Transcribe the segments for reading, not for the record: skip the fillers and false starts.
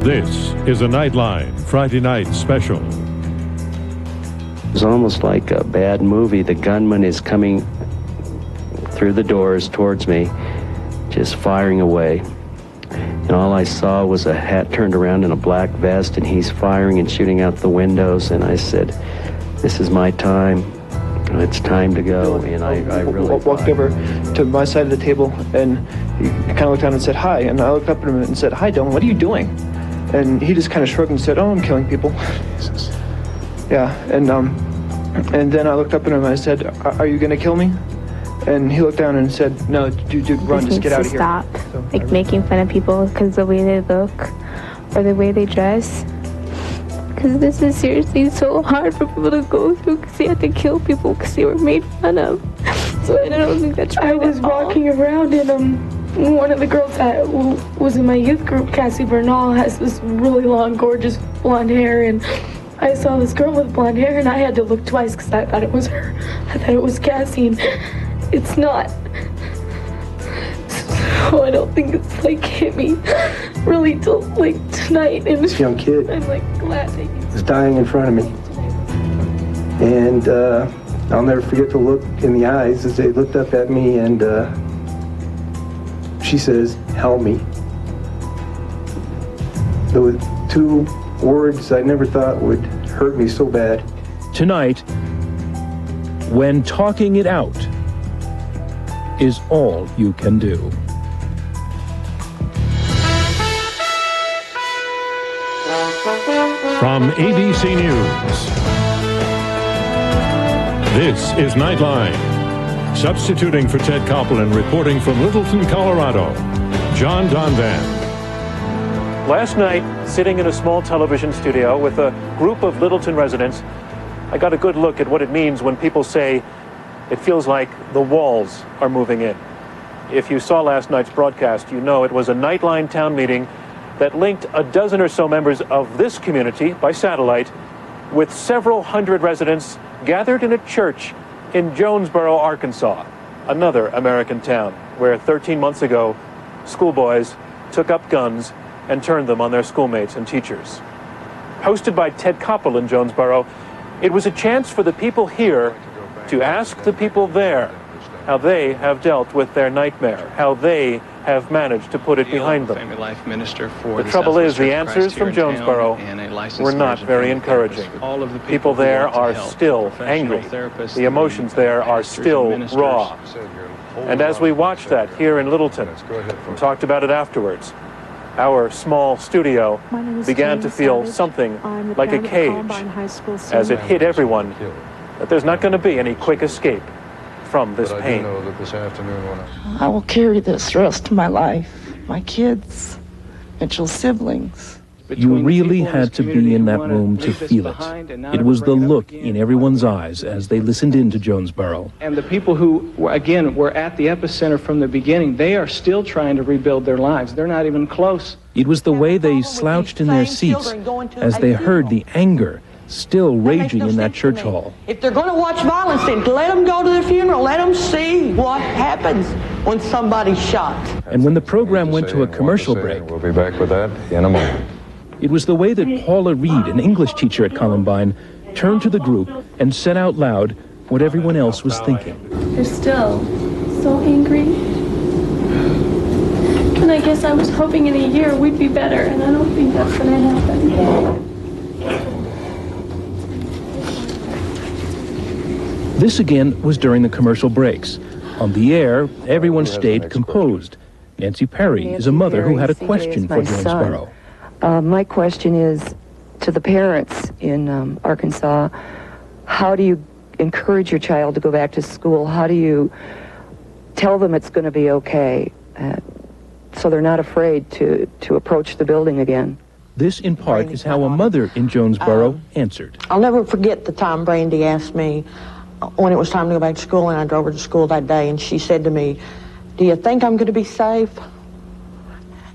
This is a Nightline Friday night special. It's almost like a bad movie. The gunman is coming through the doors towards me, just firing away. And all I saw was a hat turned around and a black vest, and he's firing and shooting out the windows. And I said, this is my time. It's time to go. And I really walked over to my side of the table, and he kind of looked down and said, hi. And I looked up at him and said, hi, Dylan, what are you doing? And he just kind of shrugged and said, oh, I'm killing people. Jesus. Yeah, and then I looked up at him and I said, are you going to kill me? And he looked down and said, no, dude, run, just get out of here. Stop, making fun of people because the way they look or the way they dress. Because this is seriously so hard for people to go through because they had to kill people because they were made fun of. So I don't think that's right. I was walking around and one of the girls that was in my youth group, Cassie Bernal, has this really long, gorgeous blonde hair, and I saw this girl with blonde hair and I had to look twice because I thought it was her. I thought it was Cassie, and it's not. So I don't think it's hit me really till tonight. And this young kid I'm glad that was dying in front of me. And I'll never forget the look in the eyes as they looked up at me, and she says, help me. Those two words I never thought would hurt me so bad. Tonight, when talking it out is all you can do. From ABC News, this is Nightline. Substituting for Ted Koppel and reporting from Littleton, Colorado, John Donvan. Last night, sitting in a small television studio with a group of Littleton residents, I got a good look at what it means when people say it feels like the walls are moving in. If you saw last night's broadcast, you know it was a Nightline town meeting that linked a dozen or so members of this community by satellite with several hundred residents gathered in a church in Jonesboro, Arkansas, another American town where 13 months ago, schoolboys took up guns and turned them on their schoolmates and teachers. Hosted by Ted Koppel in Jonesboro, it was a chance for the people here to ask the people there how they have dealt with their nightmare, how they have managed to put it behind them. The trouble is, the answers from Jonesboro were not very encouraging. People there are still angry. The emotions there are still raw. And as we watched that here in Littleton and talked about it afterwards, our small studio began to feel something like a cage as it hit everyone that there's not going to be any quick escape from this pain. I will carry this the rest of my life. My kids, Mitchell's siblings. You really had to be in that room to feel it. It was the look in everyone's eyes as they listened in to Jonesboro. And the people who, again, were at the epicenter from the beginning, they are still trying to rebuild their lives. They're not even close. It was the way they slouched in their seats as they heard the anger still raging in that church hall. If they're going to watch violence, then let them go to the funeral. Let them see what happens when somebody's shot. And when the program went to a commercial break, we'll be back with that in a moment. It was the way that Paula Reed, an English teacher at Columbine, turned to the group and said out loud what everyone else was thinking. They're still so angry. And I guess I was hoping in a year we'd be better, and I don't think that's going to happen. This again was during the commercial breaks. On the air, everyone stayed composed. Nancy Perry is a mother who had a question for Jonesboro. My question is to the parents in Arkansas, how do you encourage your child to go back to school? How do you tell them it's going to be okay so they're not afraid to approach the building again? This, in part, is how a mother in Jonesboro answered. I'll never forget the time Brandy asked me when it was time to go back to school, and I drove her to school that day, and she said to me, do you think I'm going to be safe?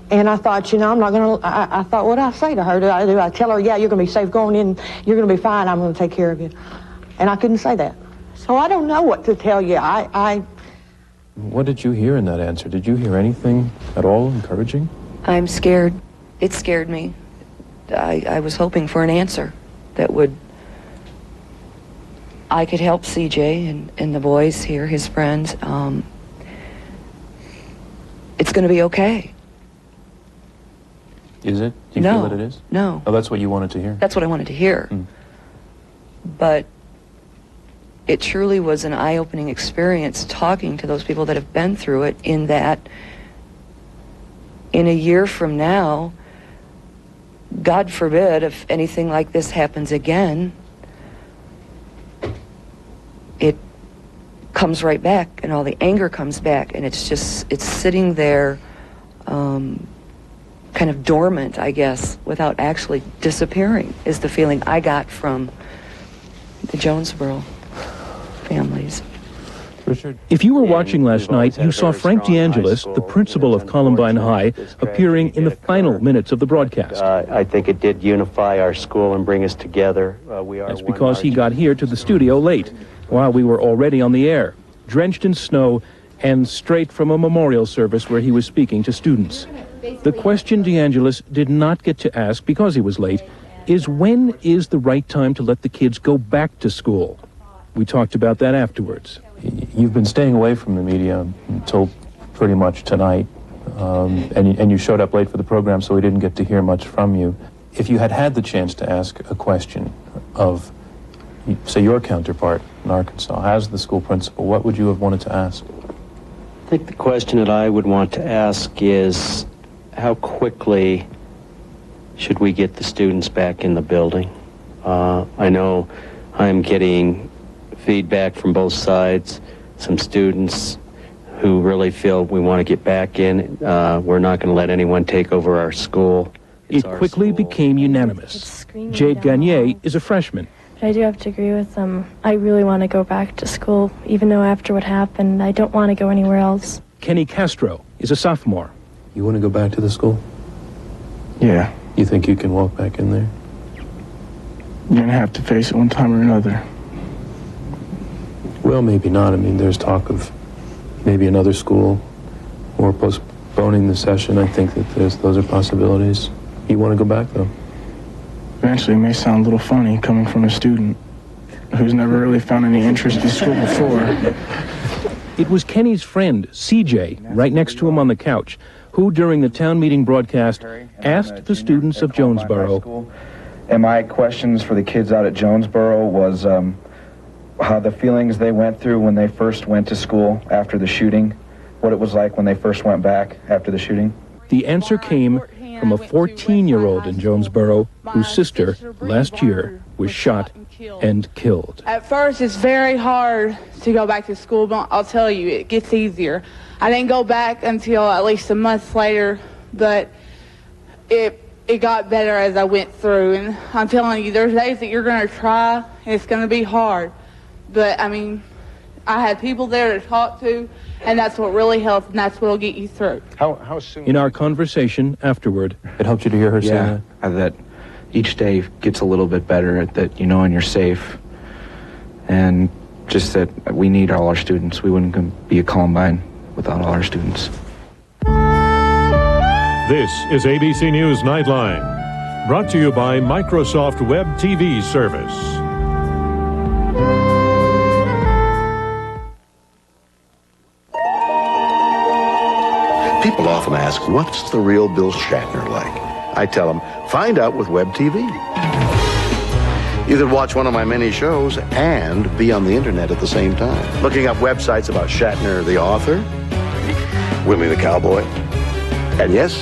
And I thought, I'm not going to, I thought, what do I say to her? Do I tell her, yeah, you're going to be safe going in, you're going to be fine, I'm going to take care of you? And I couldn't say that. So I don't know what to tell you. What did you hear in that answer? Did you hear anything at all encouraging? I'm scared. It scared me. I was hoping for an answer that would, I could help CJ and the boys here, his friends. It's going to be okay. Is it? Do you feel that it is? No. Oh, that's what you wanted to hear? That's what I wanted to hear. But it truly was an eye-opening experience talking to those people that have been through it, in that in a year from now, God forbid, if anything like this happens again, it comes right back, and all the anger comes back, and it's sitting there kind of dormant, I guess, without actually disappearing, is the feeling I got from the Jonesboro families. Richard? If you were watching last night, you saw Frank DeAngelis, the principal of Columbine High, appearing in the final minutes of the broadcast. I think it did unify our school and bring us together. That's because he got here to the studio late, while we were already on the air, drenched in snow and straight from a memorial service where he was speaking to students. The question DeAngelis did not get to ask because he was late is, when is the right time to let the kids go back to school? We talked about that afterwards. You've been staying away from the media until pretty much tonight, and you showed up late for the program, so we didn't get to hear much from you. If you had had the chance to ask a question of, say, your counterpart in Arkansas, as the school principal, what would you have wanted to ask? I think the question that I would want to ask is, how quickly should we get the students back in the building? I know I'm getting feedback from both sides. Some students who really feel we want to get back in. We're not going to let anyone take over our school. It quickly became unanimous. Jade Gagne is a freshman. I do have to agree with them. I really want to go back to school, even though after what happened, I don't want to go anywhere else. Kenny Castro is a sophomore. You want to go back to the school? Yeah. You think you can walk back in there? You're going to have to face it one time or another. Well, maybe not. I mean, there's talk of maybe another school or postponing the session. I think that those are possibilities. You want to go back, though? Eventually, it may sound a little funny coming from a student who's never really found any interest in school before. It was Kenny's friend, CJ, right next to him on the couch, who, during the town meeting broadcast, asked the students of Jonesboro. And my questions for the kids out at Jonesboro was how the feelings they went through when they first went to school after the shooting, what it was like when they first went back after the shooting. The answer came from a 14-year-old in Jonesboro whose sister, last year, was shot and killed. At first, it's very hard to go back to school, but I'll tell you, it gets easier. I didn't go back until at least a month later, but it got better as I went through. And I'm telling you, there's days that you're going to try, and it's going to be hard. But, I mean, I had people there to talk to, and that's what really helps, and that's what will get you through. How soon? In our conversation afterward, it helped you to hear her say that each day gets a little bit better, that you know, and you're safe, and just that we need all our students. We wouldn't be a Columbine without all our students. This is ABC News Nightline, brought to you by Microsoft Web TV Service. People often ask, what's the real Bill Shatner like? I tell them, find out with Web TV. You can watch one of my many shows and be on the internet at the same time. Looking up websites about Shatner, the author, Willie the Cowboy, and yes,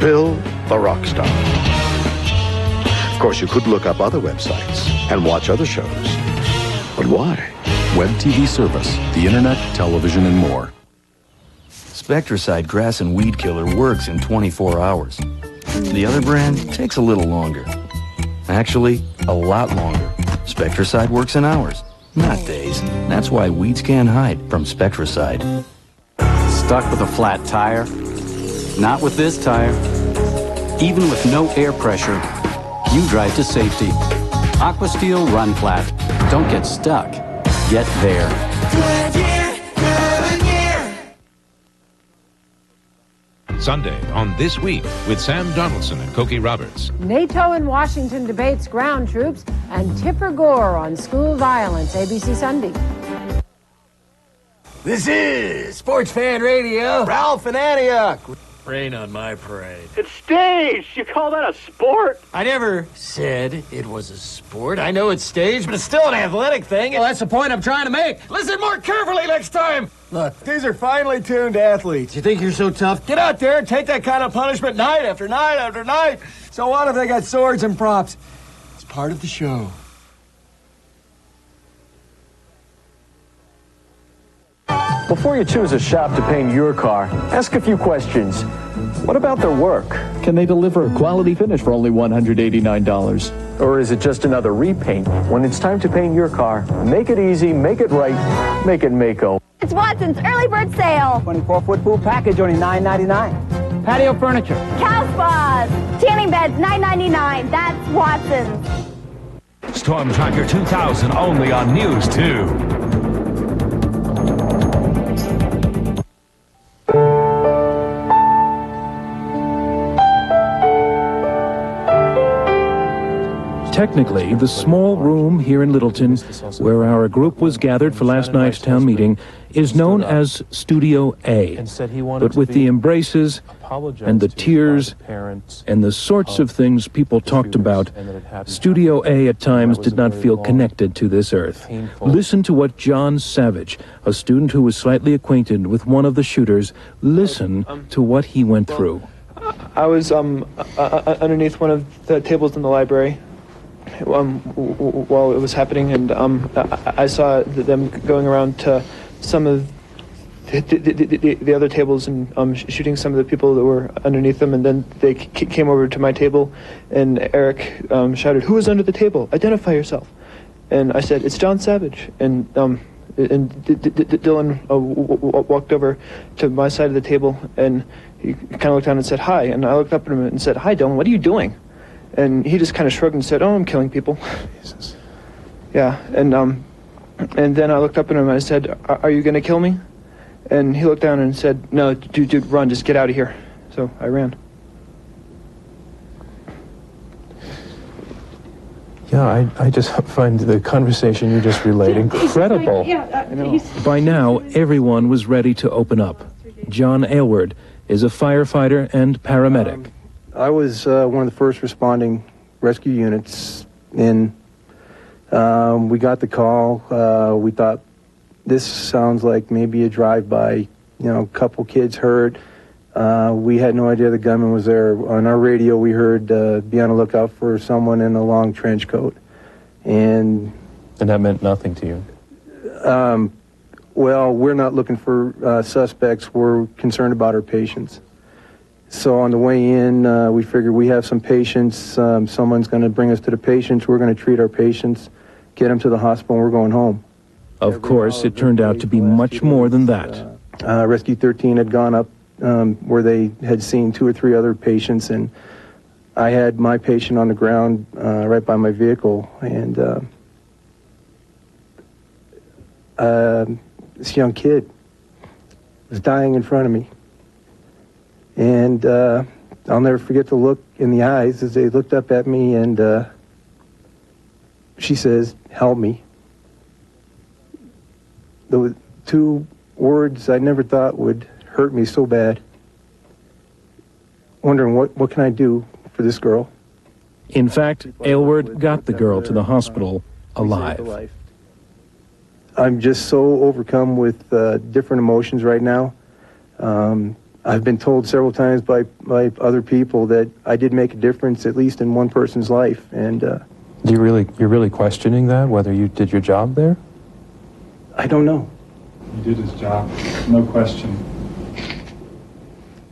Bill the rock star. Of course, you could look up other websites and watch other shows. But why? Web TV service, the internet, television, and more. Spectracide grass and weed killer works in 24 hours. The other brand takes a little longer. Actually, a lot longer. Spectracide works in hours, not days. That's why weeds can't hide from Spectracide. Stuck with a flat tire? Not with this tire. Even with no air pressure, you drive to safety. Aquasteel Run Flat. Don't get stuck. Get there. Sunday on This Week with Sam Donaldson and Cokie Roberts. NATO in Washington debates ground troops and Tipper Gore on school violence. ABC Sunday. This is Sports Fan Radio. Ralph and Antioch. Rain on my parade. It's staged. You call that a sport? I never said it was a sport. I know it's staged, but it's still an athletic thing. Well, that's the point I'm trying to make. Listen more carefully next time. Look, these are finely tuned athletes. You think you're so tough? Get out there and take that kind of punishment night after night after night. So what if they got swords and props? It's part of the show. Before you choose a shop to paint your car, ask a few questions. What about their work? Can they deliver a quality finish for only $189? Or is it just another repaint? When it's time to paint your car, make it easy, make it right, make it Maaco. It's Watson's early bird sale. 24-foot pool package, only $9.99. Patio furniture. Cow spas. Tanning beds, $9.99. That's Watson's. Storm Tracker 2000 only on News 2. Technically, the small room here in Littleton, where our group was gathered for last night's town meeting, is known as Studio A. But with the embraces and the tears and the sorts of things people talked about, Studio A at times did not feel connected to this earth. Listen to what John Savage, a student who was slightly acquainted with one of the shooters, listen to what he went through. I was underneath one of the tables in the library while it was happening, and I saw them going around to some of the other tables and shooting some of the people that were underneath them, and then they came over to my table, and Eric shouted, "Who is under the table? Identify yourself." And I said, "It's John Savage." And Dylan walked over to my side of the table, and he kind of looked down and said, "Hi." And I looked up at him and said, "Hi, Dylan, what are you doing?" And he just kind of shrugged and said, "Oh, I'm killing people." Jesus. Yeah, and then I looked up at him and I said, "Are you going to kill me?" And he looked down and said, "No, dude, run, just get out of here." So I ran. Yeah, I just find the conversation you just relayed incredible. By now, everyone was ready to open up. John Aylward is a firefighter and paramedic. I was one of the first responding rescue units, and we got the call. We thought, this sounds like maybe a drive-by, a couple kids hurt. We had no idea the gunman was there. On our radio, we heard, be on the lookout for someone in a long trench coat. And that meant nothing to you? Well, we're not looking for suspects. We're concerned about our patients. So on the way in, we figured we have some patients. Someone's going to bring us to the patients. We're going to treat our patients, get them to the hospital, and we're going home. Of course, it turned out to be much more than that. Rescue 13 had gone up where they had seen 2 or 3 other patients, and I had my patient on the ground right by my vehicle, and this young kid was dying in front of me. And I'll never forget the look in the eyes as they looked up at me, and she says, "Help me." Those 2 words I never thought would hurt me so bad. Wondering what can I do for this girl? In fact, Aylward got the girl to the hospital alive. I'm just so overcome with different emotions right now. I've been told several times by other people that I did make a difference, at least in one person's life. And you're really questioning that, whether you did your job there? I don't know. He did his job, no question.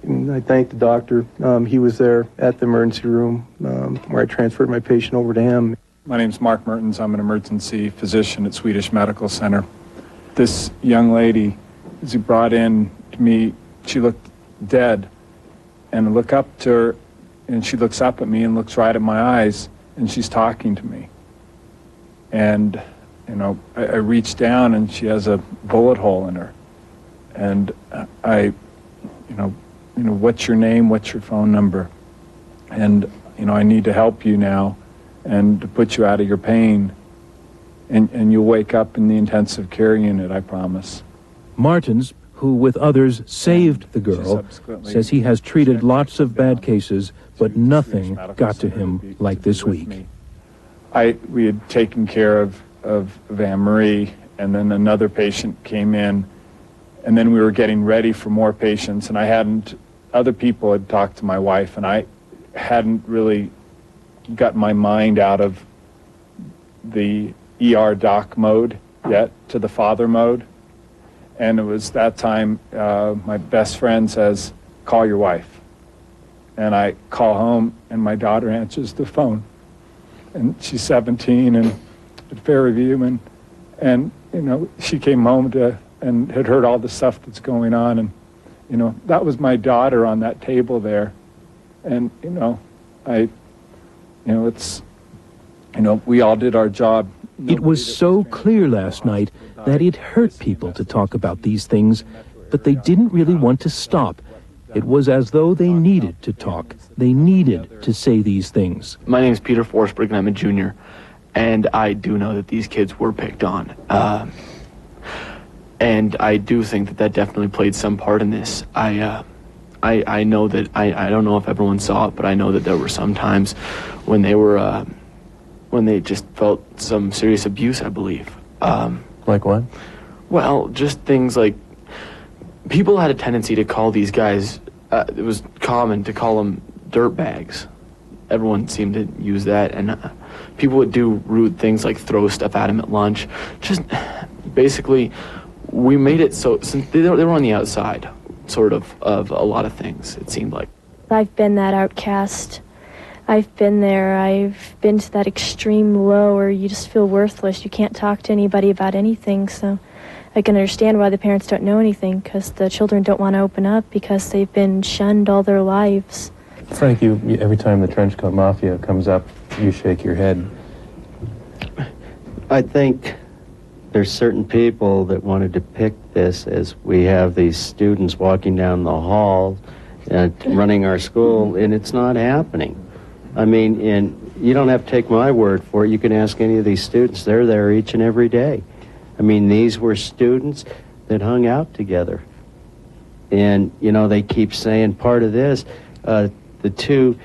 And I thank the doctor. He was there at the emergency room where I transferred my patient over to him. My name's Mark Mertens. I'm an emergency physician at Swedish Medical Center. This young lady, as he brought in to me, she looked dead, and I look up to her, and she looks up at me and looks right at my eyes, and she's talking to me. And, I reach down, and she has a bullet hole in her. And I what's your name, what's your phone number? And, I need to help you now and to put you out of your pain. And you'll wake up in the intensive care unit, I promise. Martins, who with others saved the girl, says he has treated lots of bad cases, but nothing got to him like this week. We had taken care of Anne-Marie, and then another patient came in, and then we were getting ready for more patients, and other people had talked to my wife, and I hadn't really got my mind out of the ER doc mode yet to the father mode. And it was that time my best friend says, call your wife. And I call home, and my daughter answers the phone. And she's 17 and at Fairview, and she came home and had heard all the stuff that's going on, and that was my daughter on that table there. And we all did our job. It was so clear last night that it hurt people to talk about these things, but they didn't really want to stop. It was as though they needed to talk. They needed to say these things. My name is Peter Forsberg, and I'm a junior, and I do know that these kids were picked on. And I do think that definitely played some part in this. I know that, I don't know if everyone saw it, but I know that there were some times when they just felt some serious abuse, I believe. Like what? Well, just things like, people had a tendency to call these guys, it was common to call them dirtbags. Everyone seemed to use that, and people would do rude things like throw stuff at him at lunch. Just basically, we made it so, since they were on the outside, sort of a lot of things, it seemed like. I've been that outcast. I've been there. I've been to that extreme low where you just feel worthless. You can't talk to anybody about anything, so I can understand why the parents don't know anything, because the children don't want to open up because they've been shunned all their lives. Frank, you every time the Trenchcoat Mafia comes up, you shake your head. I think there's certain people that want to depict this as we have these students walking down the hall running our school, and it's not happening. I mean, and you don't have to take my word for it. You can ask any of these students. They're there each and every day. I mean, these were students that hung out together. And, they keep saying part of this, the two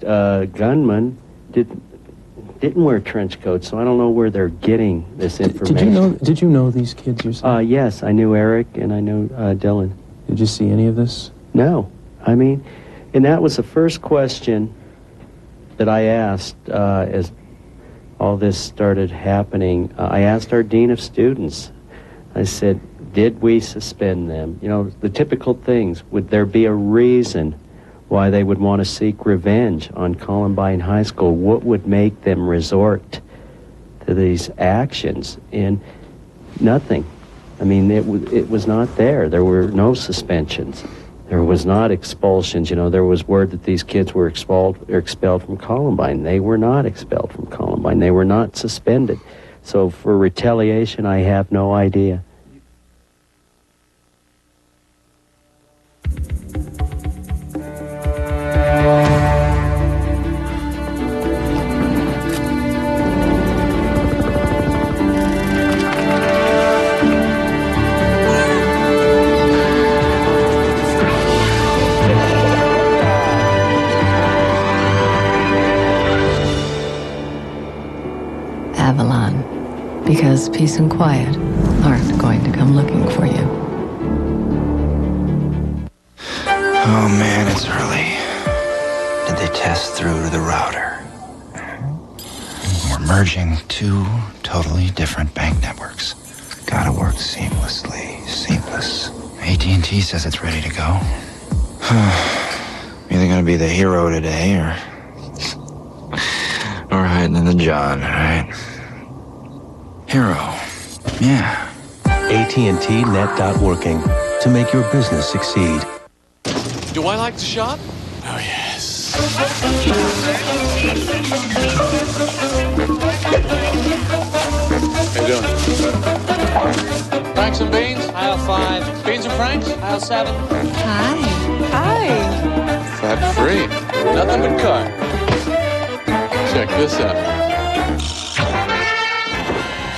gunmen didn't wear trench coats, so I don't know where they're getting this information. Did you know these kids yourself? Yes, I knew Eric and I knew Dylan. Did you see any of this? No. I mean, and that was the first question that I asked as all this started happening. I asked our dean of students. I said, did we suspend them? The typical things. Would there be a reason why they would want to seek revenge on Columbine High School? What would make them resort to these actions? And nothing. I mean, it was not there. There were no suspensions. There was not expulsions. There was word that these kids were expelled from Columbine. They were not expelled from Columbine. They were not suspended. So for retaliation, I have no idea. Avalon, because peace and quiet aren't going to come looking for you. Oh man, it's early. Did they test through to the router? We're merging two totally different bank networks. Gotta work seamlessly. Seamless. AT&T says it's ready to go. Either gonna be the hero today or hiding in the John, right? Hero. Yeah. AT&T Net.working to make your business succeed. Do I like to shop? Oh, yes. How you doing? Franks and beans? Aisle 5. Beans and Franks? Aisle 7. Hi. Hi. Fat free. Nothing but carb. Check this out.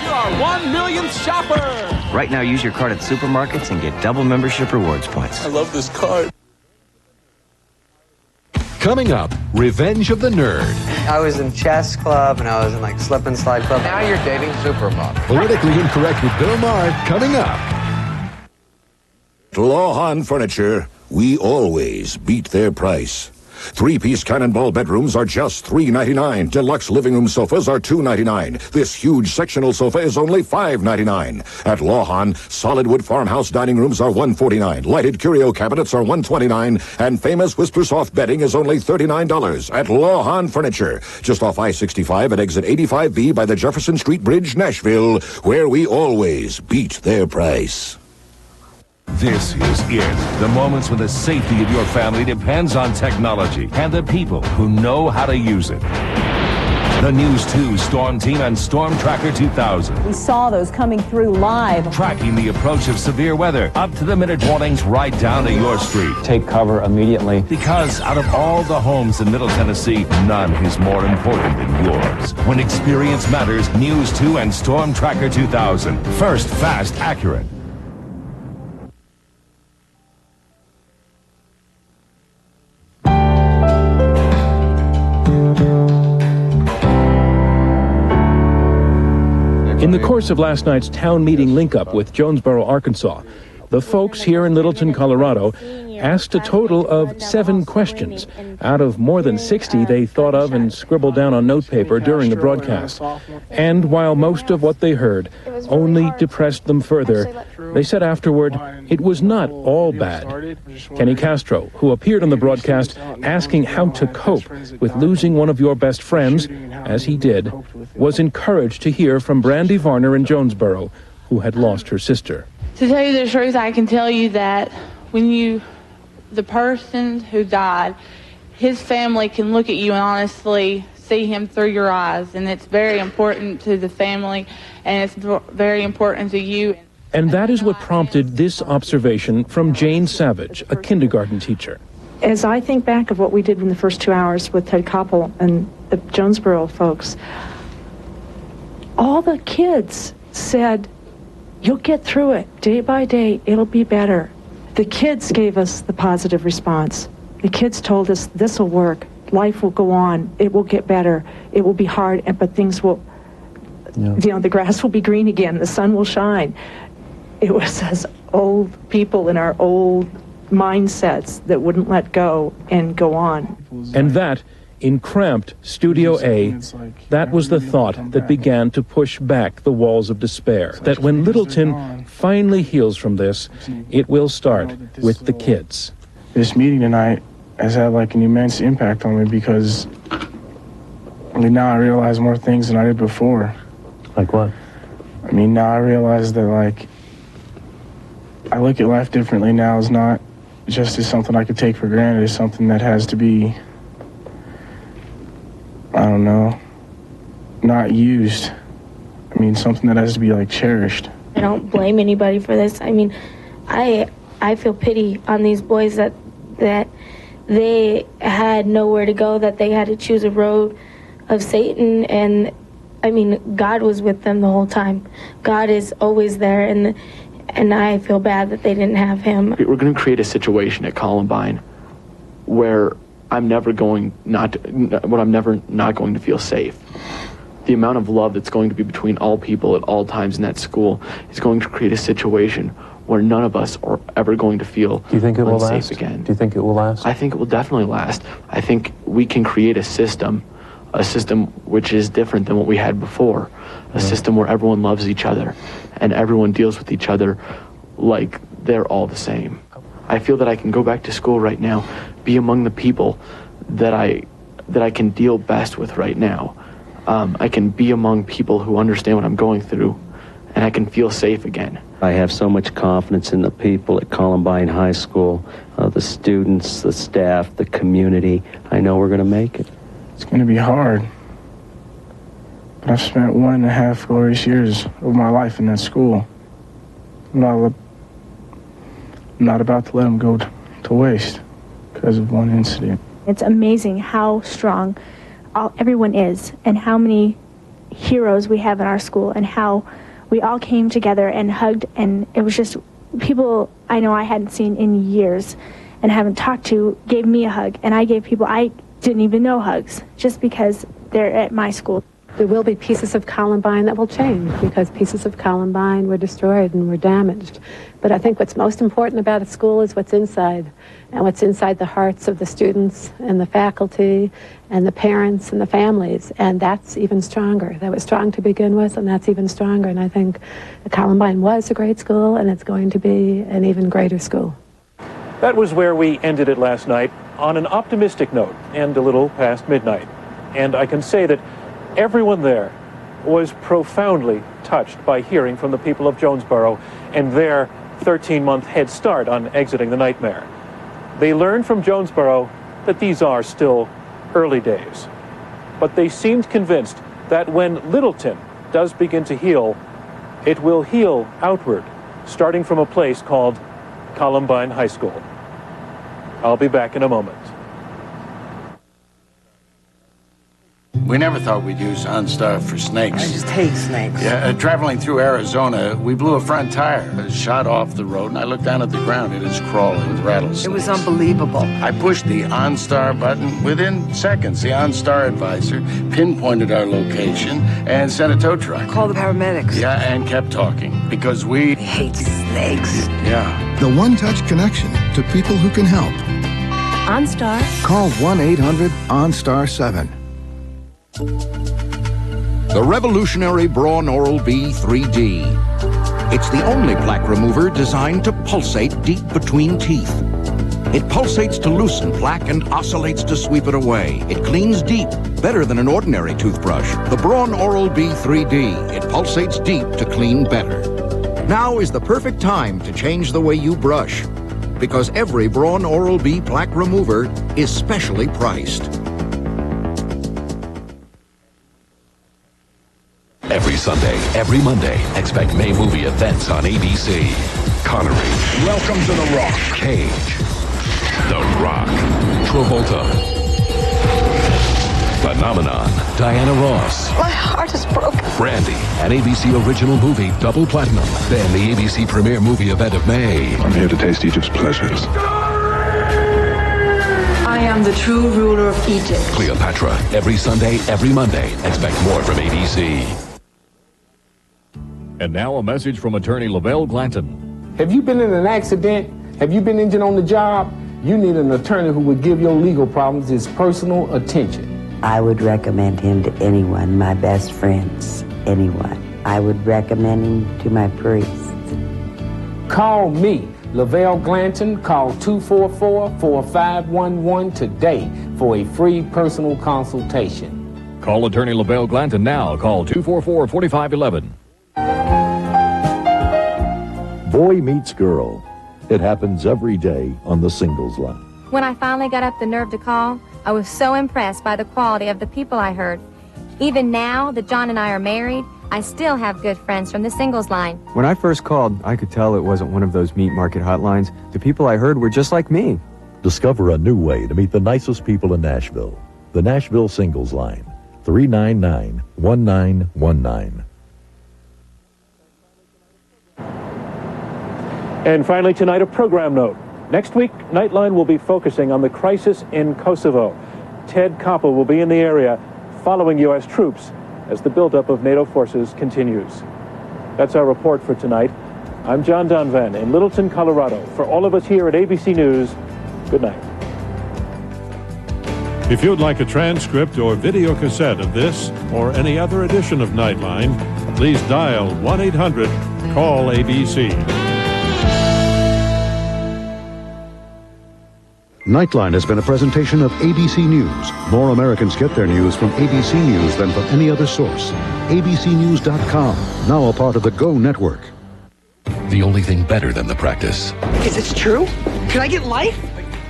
You're our 1 millionth shopper. Right now, use your card at supermarkets and get double membership rewards points. I love this card. Coming up, Revenge of the Nerd. I was in chess club and I was in like slip and slide club. Now you're dating supermodel. Politically Incorrect with Bill Maher coming up. Lawhon Furniture, we always beat their price. 3-piece Cannonball bedrooms are just $3.99. Deluxe living room sofas are $2.99. This huge sectional sofa is only $5.99. At Lawhon, solid wood farmhouse dining rooms are $149. Lighted curio cabinets are $129. And famous Whisper Soft bedding is only $39 at Lawhon Furniture. Just off I-65 at exit 85B by the Jefferson Street Bridge, Nashville, where we always beat their price. This is it. The moments when the safety of your family depends on technology and the people who know how to use it. The News 2 Storm Team and Storm Tracker 2000. We saw those coming through live. Tracking the approach of severe weather, up-to-the-minute warnings right down to your street. Take cover immediately. Because out of all the homes in Middle Tennessee, none is more important than yours. When experience matters, News 2 and Storm Tracker 2000. First, fast, accurate. In the course of last night's town meeting link-up with Jonesboro, Arkansas, the folks here in Littleton, Colorado, asked a total of 7 questions out of more than 60 they thought of and scribbled down on notepaper during the broadcast. And while most of what they heard only depressed them further, they said afterward it was not all bad. Kenny Castro, who appeared on the broadcast asking how to cope with losing one of your best friends, as he did, was encouraged to hear from Brandy Varner in Jonesboro, who had lost her sister. To tell you the truth, I can tell you that when the person who died, his family can look at you and honestly see him through your eyes, and it's very important to the family, and it's very important to you. And that is what prompted this observation from Jane Savage, a kindergarten teacher. As I think back of what we did in the first 2 hours with Ted Koppel and the Jonesboro folks, all the kids said, "You'll get through it. Day by day, it'll be better." The kids gave us the positive response. The kids told us, "This will work. Life will go on. It will get better. It will be hard, but things will, the grass will be green again. The sun will shine." It was us old people in our old mindsets that wouldn't let go and go on. And that, in cramped Studio A, that was the thought that began to push back the walls of despair. That when Littleton finally heals from this, it will start with the kids. This meeting tonight has had like an immense impact on me because now I realize more things than I did before. Like what? I mean, now I realize that like I look at life differently now. It's not just as something I could take for granted. It's something that has to be, I don't know, not used. I mean, something that has to be like cherished. I don't blame anybody for this. I mean, I feel pity on these boys that they had nowhere to go, that they had to choose a road of Satan, and I mean, God was with them the whole time. God is always there, and I feel bad that they didn't have him. We're going to create a situation at Columbine where I'm never not going to feel safe. The amount of love that's going to be between all people at all times in that school is going to create a situation where none of us are ever going to feel Do you think it will unsafe last? again. Do you think it will last? I think it will definitely last. I think we can create a system which is different than what we had before, a system where everyone loves each other and everyone deals with each other like they're all the same. I feel that I can go back to school right now, be among the people that I can deal best with right now. I can be among people who understand what I'm going through, and I can feel safe again. I have so much confidence in the people at Columbine High School, the students, the staff, the community. I know we're going to make it. It's going to be hard. But I've spent 1.5 glorious years of my life in that school. I'm not about to let them go to waste. because of one incident. It's amazing how strong everyone is and how many heroes we have in our school and how we all came together and hugged, and it was just people I know I hadn't seen in years and haven't talked to gave me a hug, and I gave people I didn't even know hugs just because they're at my school. There will be pieces of Columbine that will change because pieces of Columbine were destroyed and were damaged. But I think what's most important about a school is what's inside, and what's inside the hearts of the students and the faculty and the parents and the families, and that's even stronger. That was strong to begin with, and that's even stronger. And I think Columbine was a great school, and it's going to be an even greater school. That was where we ended it last night, on an optimistic note and a little past midnight. And I can say that everyone there was profoundly touched by hearing from the people of Jonesboro and their 13-month head start on exiting the nightmare. They learned from Jonesboro that these are still early days. But they seemed convinced that when Littleton does begin to heal, it will heal outward, starting from a place called Columbine High School. I'll be back in a moment. We never thought we'd use OnStar for snakes. I just hate snakes. Yeah, traveling through Arizona, we blew a front tire. It shot off the road, and I looked down at the ground. It is crawling with rattlesnakes. It was unbelievable. I pushed the OnStar button. Within seconds, the OnStar advisor pinpointed our location and sent a tow truck. Call the paramedics. Yeah, and kept talking, because we hate snakes. Yeah. The one-touch connection to people who can help. OnStar. Call 1-800-OnStar-7. The revolutionary Braun Oral-B 3D. It's the only plaque remover designed to pulsate deep between teeth. It pulsates to loosen plaque and oscillates to sweep it away. It cleans deep, better than an ordinary toothbrush. The Braun Oral-B 3D. It pulsates deep to clean better. Now is the perfect time to change the way you brush, because every Braun Oral-B plaque remover is specially priced. Every Sunday, every Monday, expect May movie events on ABC. Connery. Welcome to The Rock. Cage. The Rock. Travolta. Phenomenon. Diana Ross. My heart is broken. Brandy. An ABC original movie, double platinum. Then the ABC premiere movie event of May. I'm here to taste Egypt's pleasures. I am the true ruler of Egypt. Cleopatra. Every Sunday, every Monday. Expect more from ABC. And now a message from attorney Lavelle Glanton. Have you been in an accident? Have you been injured on the job? You need an attorney who would give your legal problems his personal attention. I would recommend him to anyone, my best friends, anyone. I would recommend him to my priest. Call me, Lavelle Glanton. Call 244-4511 today for a free personal consultation. Call attorney Lavelle Glanton now. Call 244-4511. Boy meets girl. It happens every day on the singles line. When I finally got up the nerve to call, I was so impressed by the quality of the people I heard. Even now that John and I are married, I still have good friends from the singles line. When I first called, I could tell it wasn't one of those meat market hotlines. The people I heard were just like me. Discover a new way to meet the nicest people in Nashville. The Nashville Singles Line. 399-1919. And finally tonight, a program note. Next week, Nightline will be focusing on the crisis in Kosovo. Ted Koppel will be in the area following U.S. troops as the buildup of NATO forces continues. That's our report for tonight. I'm John Donvan in Littleton, Colorado. For all of us here at ABC News, good night. If you'd like a transcript or video cassette of this or any other edition of Nightline, please dial 1-800-CALL-ABC. Nightline has been a presentation of ABC News. More Americans get their news from ABC News than from any other source. ABCnews.com, now a part of the Go Network. The only thing better than the practice. Is this true? Can I get life?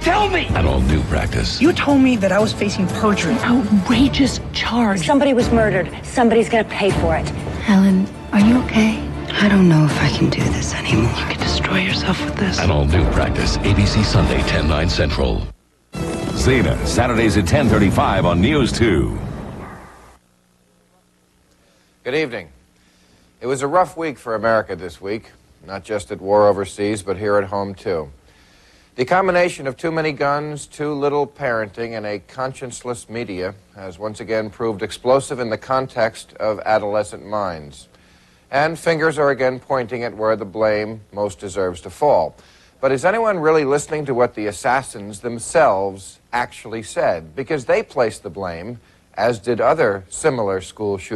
Tell me! An all-new practice. You told me that I was facing perjury. Outrageous charge. Somebody was murdered. Somebody's gonna pay for it. Helen, are you okay? I don't know if I can do this anymore. You could destroy yourself with this. An all-new practice. ABC Sunday, 10/9 Central. Zeta, Saturdays at 10:35 on News 2. Good evening. It was a rough week for America this week, not just at war overseas, but here at home too. The combination of too many guns, too little parenting, and a conscienceless media has once again proved explosive in the context of adolescent minds. And fingers are again pointing at where the blame most deserves to fall. But is anyone really listening to what the assassins themselves actually said? Because they placed the blame, as did other similar school shooters.